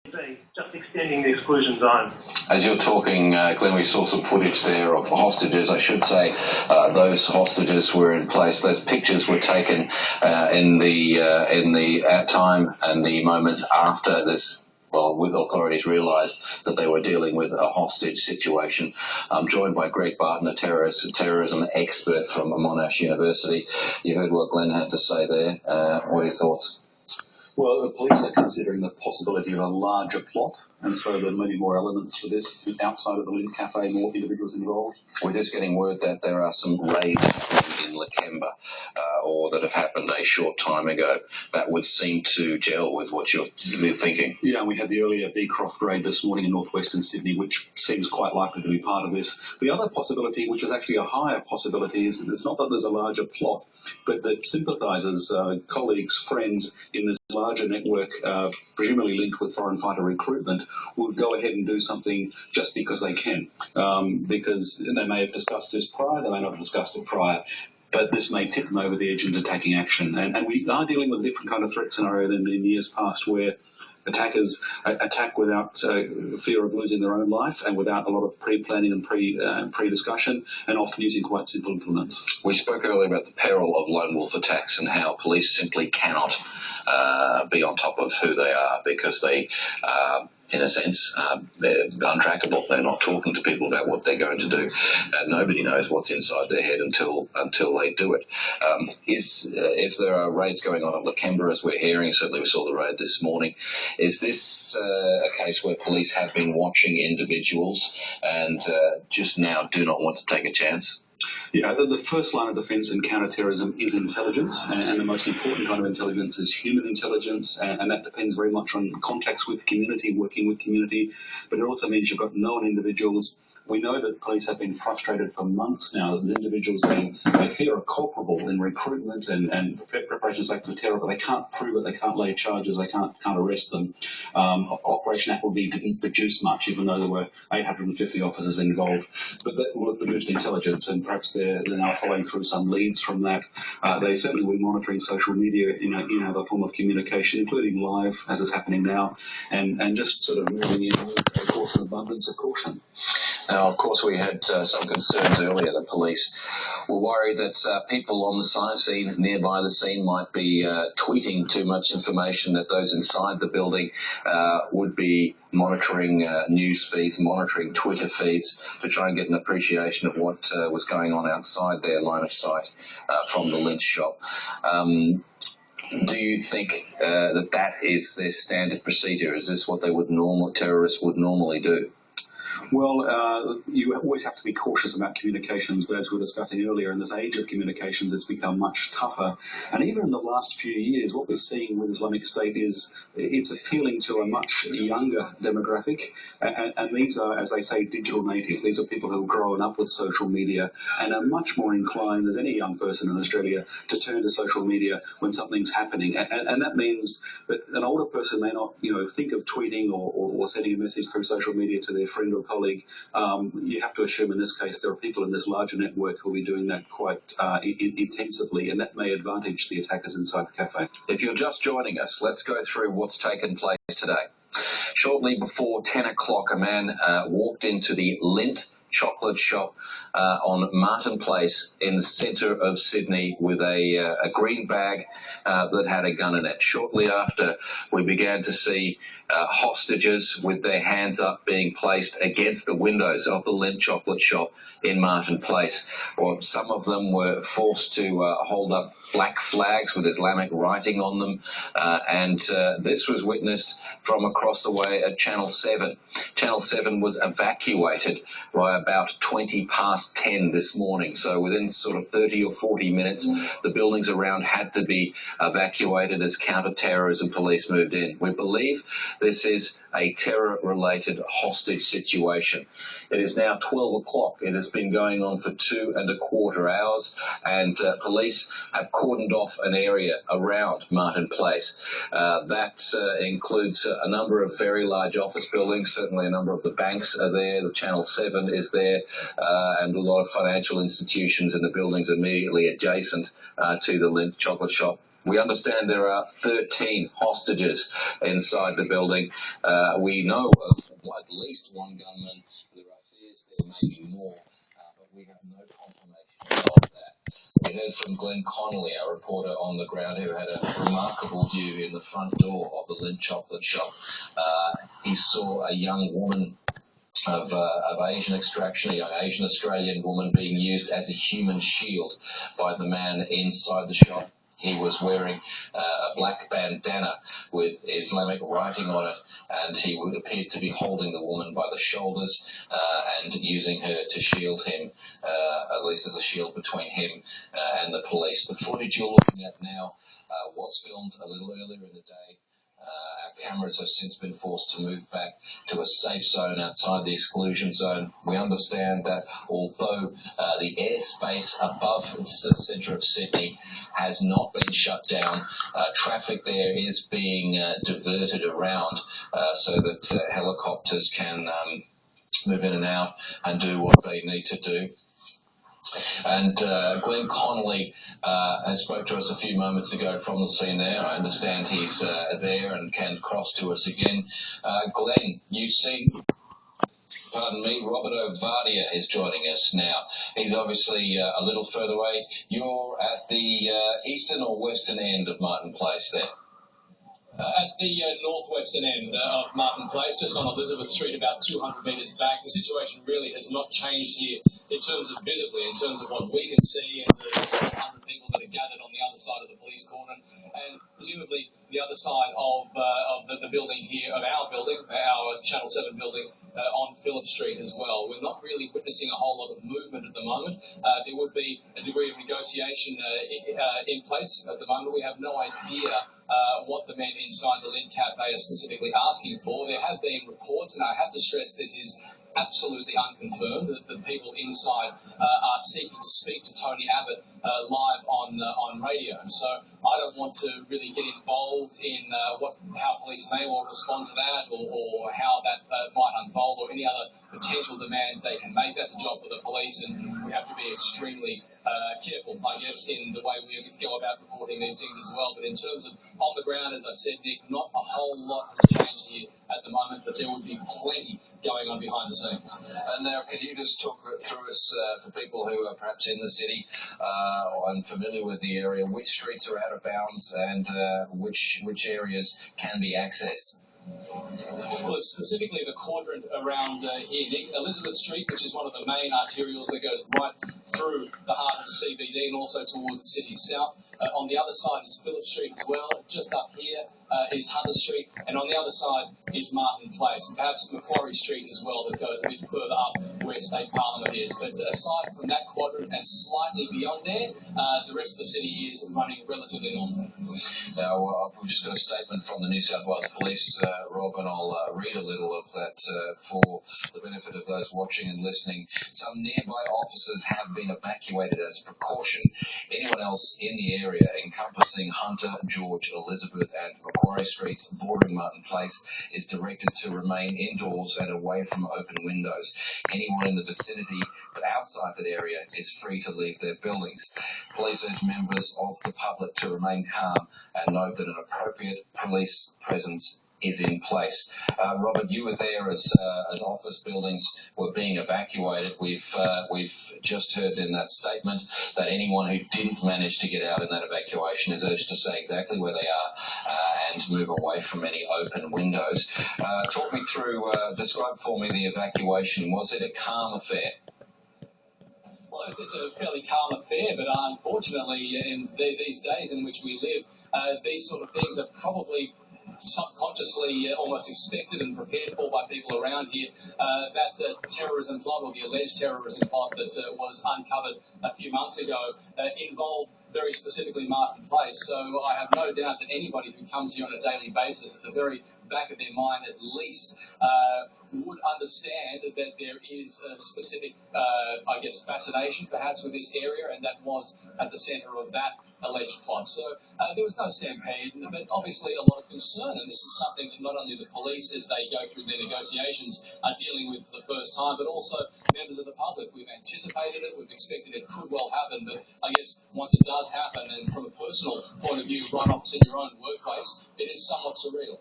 Just extending the exclusion zone. As you're talking, Glenn, we saw some footage there of hostages. I should say those hostages were in place. Those pictures were taken in the time and the moments after this. Well, with authorities realised that they were dealing with a hostage situation. I'm joined by Greg Barton, a terrorism expert from Monash University. You heard what Glenn had to say there. What are your thoughts? Well, the police are considering the possibility of a larger plot, and so there are many more elements for this. Outside of the Lindt Cafe, more individuals involved. We're just getting word that there are some raids in Lakemba, or that have happened a short time ago. That would seem to gel with what you're thinking. Yeah, we had the earlier Beecroft raid this morning in northwestern Sydney, which seems quite likely to be part of this. The other possibility, which is actually a higher possibility, is that it's not that there's a larger plot, but that sympathisers, colleagues, friends in this larger network, presumably linked with foreign fighter recruitment, would go ahead and do something just because they can. Because they may have discussed this prior, they may not have discussed it prior, but this may tip them over the edge into taking action. And we are dealing with a different kind of threat scenario than in years past, where attackers attack without fear of losing their own life and without a lot of pre-planning and pre-discussion, and often using quite simple implements. We spoke earlier about the peril of lone wolf attacks and how police simply cannot be on top of who they are because they, in a sense, they're untrackable. They're not talking to people about what they're going to do. Nobody knows what's inside their head until they do it. If there are raids going on at Lakemba, as we're hearing, certainly we saw the raid this morning, is this a case where police have been watching individuals and just now do not want to take a chance? Yeah, the first line of defence in counter-terrorism is intelligence, and the most important kind of intelligence is human intelligence, and that depends very much on contacts with community, working with community, but it also means you've got known individuals. We know that police have been frustrated for months now. There's individuals they fear are culpable in recruitment and preparations for terror, but they can't prove it, they can't lay charges, they can't arrest them. Operation Appleby didn't produce much, even though there were 850 officers involved. But that would have produced intelligence, and perhaps they're now following through some leads from that. They certainly were monitoring social media in other form of communication, including live, as is happening now, and just sort of moving in with a course of abundance of caution. Now, of course, we had some concerns earlier. The police were worried that people on the scene, nearby the scene, might be tweeting too much information, that those inside the building would be monitoring news feeds, monitoring Twitter feeds to try and get an appreciation of what was going on outside their line of sight from the Lindt shop. Do you think that is their standard procedure? Is this what terrorists would normally do? Well, you always have to be cautious about communications, but as we were discussing earlier, in this age of communications, it's become much tougher. And even in the last few years, what we're seeing with Islamic State is it's appealing to a much younger demographic. And these are, as they say, digital natives. These are people who have grown up with social media and are much more inclined, as any young person in Australia, to turn to social media when something's happening. And that means that an older person may not, think of tweeting or sending a message through social media to their friend or colleague. You have to assume in this case there are people in this larger network who will be doing that quite intensively, and that may advantage the attackers inside the cafe. If you're just joining us, let's go through what's taken place today. Shortly before 10 o'clock, a man walked into the Lindt chocolate shop on Martin Place in the centre of Sydney with a green bag that had a gun in it. Shortly after, we began to see hostages with their hands up being placed against the windows of the Lindt chocolate shop in Martin Place. Well, some of them were forced to hold up black flags with Islamic writing on them, and this was witnessed from across the way at Channel 7. Channel 7 was evacuated by about 20 past 10 this morning, so within sort of 30 or 40 minutes, the buildings around had to be evacuated as counter-terrorism police moved in. We believe this is a terror-related hostage situation. It is now 12 o'clock. It has been going on for 2.25 hours, and police have cordoned off an area around Martin Place. That includes a number of very large office buildings. Certainly a number of the banks are there. The Channel 7 is there, and a lot of financial institutions in the buildings immediately adjacent to the Lindt chocolate shop. We understand there are 13 hostages inside the building. We know of at least one gunman. There are fears there may be more, but we have no confirmation of that. We heard from Glenn Connolly, our reporter on the ground, who had a remarkable view in the front door of the Lindt chocolate shop. He saw a young woman of Asian extraction, a young Asian Australian woman being used as a human shield by the man inside the shop. He was wearing a black bandana with Islamic writing on it, and he appeared to be holding the woman by the shoulders and using her to shield him, at least as a shield between him and the police. The footage you're looking at now was filmed a little earlier in the day. Our cameras have since been forced to move back to a safe zone outside the exclusion zone. We understand that although the airspace above the centre of Sydney has not been shut down, traffic there is being diverted around so that helicopters can move in and out and do what they need to do. And Glenn Connolly spoke to us a few moments ago from the scene there. I understand he's there and can cross to us again. Glenn, you see, pardon me, Robert Ovadia is joining us now. He's obviously a little further away. You're at the eastern or western end of Martin Place there? At the northwestern end of Martin Place, just on Elizabeth Street, about 200 metres back. The situation really has not changed here in terms of visibly, in terms of what we can see, and the several hundred people that are gathered on the other side of the police cordon, and presumably the other side of the building here, of our building, our Channel 7 building, on Phillip Street as well. We're not really witnessing a whole lot of movement at the moment. There would be a degree of negotiation in place at the moment. We have no idea what the men inside the Lindt Cafe are specifically asking for. There have been reports, and I have to stress this is absolutely unconfirmed, that the people inside are seeking to speak to Tony Abbott live on radio. And so I don't want to really get involved in how police may well respond to that, or how that might unfold, or any other potential demands they can make. That's a job for the police, and we have to be extremely careful, I guess, in the way we go about reporting these things as well. But in terms of on the ground, as I said, Nick, not a whole lot has changed here at the moment, but there would be plenty going on behind the scenes. And now, could you just talk through us, for people who are perhaps in the city or unfamiliar with the area, which streets are out of bounds and which areas can be accessed? Well, specifically the quadrant around here, Nick, Elizabeth Street, which is one of the main arterials that goes right through the heart of the CBD and also towards the city south. On the other side is Phillip Street as well. Just up here is Hunter Street, and on the other side is Martin Place, and perhaps Macquarie Street as well, that goes a bit further up where State Parliament is. But aside from that quadrant and slightly beyond there, the rest of the city is running relatively normal. Now, we've just got a statement from the New South Wales Police, Rob, and I'll read a little of that for the benefit of those watching and listening. Some nearby officers have been evacuated as a precaution. Anyone else in the area encompassing Hunter, George, Elizabeth and Macquarie Streets bordering Martin Place is directed to remain indoors and away from open windows. Anyone in the vicinity but outside that area is free to leave their buildings. Police urge members of the public to remain calm and note that an appropriate police presence is in place. Robert, you were there as office buildings were being evacuated. We've just heard in that statement that anyone who didn't manage to get out in that evacuation is urged to stay exactly where they are and move away from any open windows. Talk me through, describe for me the evacuation. Was it a calm affair? Well, it's a fairly calm affair, but unfortunately, in these days in which we live, these sort of things are probably subconsciously almost expected and prepared for by people around here. That terrorism plot, or the alleged terrorism plot that was uncovered a few months ago, involved very specifically Martin Place. So I have no doubt that anybody who comes here on a daily basis, at the very back of their mind at least, would understand that there is a specific, fascination perhaps with this area, and that was at the centre of that alleged plot. So there was no stampede, but obviously a lot of concern, and this is something that not only the police, as they go through their negotiations, are dealing with for the first time, but also members of the public. We've anticipated it, we've expected it could well happen, but I guess once it does does happen, and from a personal point of view, right opposite your own workplace, it is somewhat surreal.